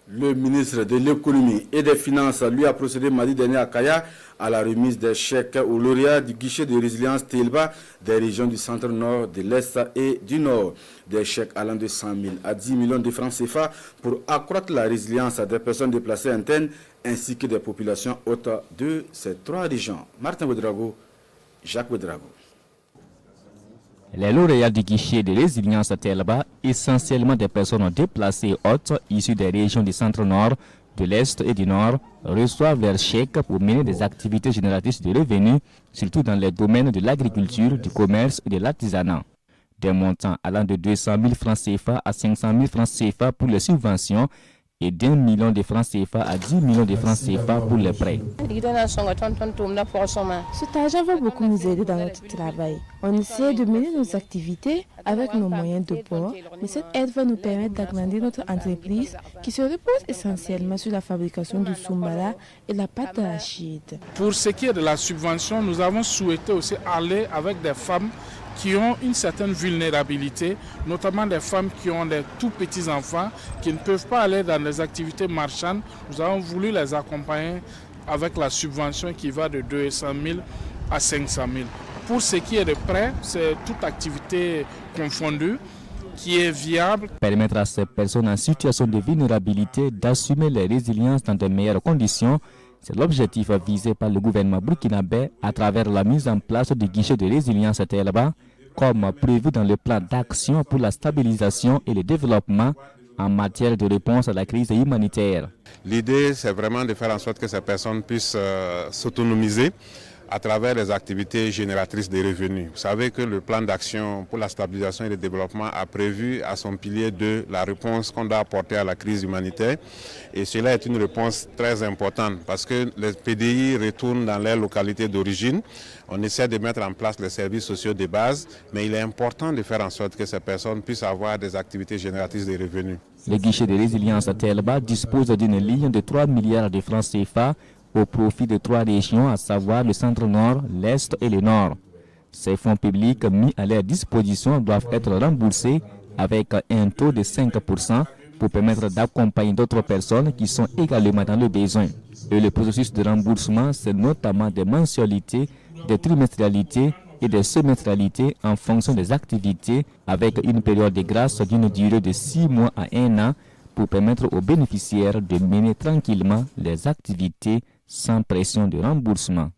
Le ministre de l'économie et des finances lui a procédé mardi dernier à Kaya à la remise des chèques aux lauréats du guichet de résilience Telba des régions du centre-nord, de l'est et du nord. Des chèques allant de 100 000 à 10 millions de francs CFA pour accroître la résilience des personnes déplacées internes ainsi que des populations hautes de ces trois régions. Martin Ouedraogo, Jacques Ouedraogo. Les lauréats du guichet de résilience à Telba, essentiellement des personnes déplacées hautes issues des régions du centre-nord, de l'est et du nord, reçoivent leurs chèques pour mener des activités génératrices de revenus, surtout dans les domaines de l'agriculture, du commerce et de l'artisanat. Des montants allant de 200 000 francs CFA à 500 000 francs CFA pour les subventions et d'1 million de francs CFA à 10 millions de francs CFA pour les prêts. Cet argent va beaucoup nous aider dans notre travail. On essaie de mener nos activités avec nos moyens de bord, mais cette aide va nous permettre d'agrandir notre entreprise qui se repose essentiellement sur la fabrication du soumbala et la pâte d'arachide. Pour ce qui est de la subvention, nous avons souhaité aussi aller avec des femmes qui ont une certaine vulnérabilité, notamment des femmes qui ont des tout petits enfants, qui ne peuvent pas aller dans les activités marchandes. Nous avons voulu les accompagner avec la subvention qui va de 200 000 à 500 000. Pour ce qui est de prêts, c'est toute activité confondue qui est viable. Permettre à ces personnes en situation de vulnérabilité d'assumer les résiliences dans de meilleures conditions, c'est l'objectif visé par le gouvernement burkinabé à travers la mise en place du guichet de résilience à Telba, comme prévu dans le plan d'action pour la stabilisation et le développement en matière de réponse à la crise humanitaire. L'idée, c'est vraiment de faire en sorte que ces personnes puissent s'autonomiser à travers les activités génératrices de revenus. Vous savez que le plan d'action pour la stabilisation et le développement a prévu à son pilier 2 la réponse qu'on doit apporter à la crise humanitaire. Et cela est une réponse très importante parce que les PDI retournent dans leur localité d'origine. On essaie de mettre en place les services sociaux de base, mais il est important de faire en sorte que ces personnes puissent avoir des activités génératrices de revenus. Le guichet de résilience à Telba dispose d'une ligne de 3 milliards de francs CFA au profit de 3 régions, à savoir le centre-nord, l'est et le nord. Ces fonds publics mis à leur disposition doivent être remboursés avec un taux de 5% pour permettre d'accompagner d'autres personnes qui sont également dans le besoin. Et le processus de remboursement, c'est notamment des mensualités, des trimestrialités et des semestrialités en fonction des activités avec une période de grâce d'une durée de 6 mois à 1 an pour permettre aux bénéficiaires de mener tranquillement les activités sans pression de remboursement.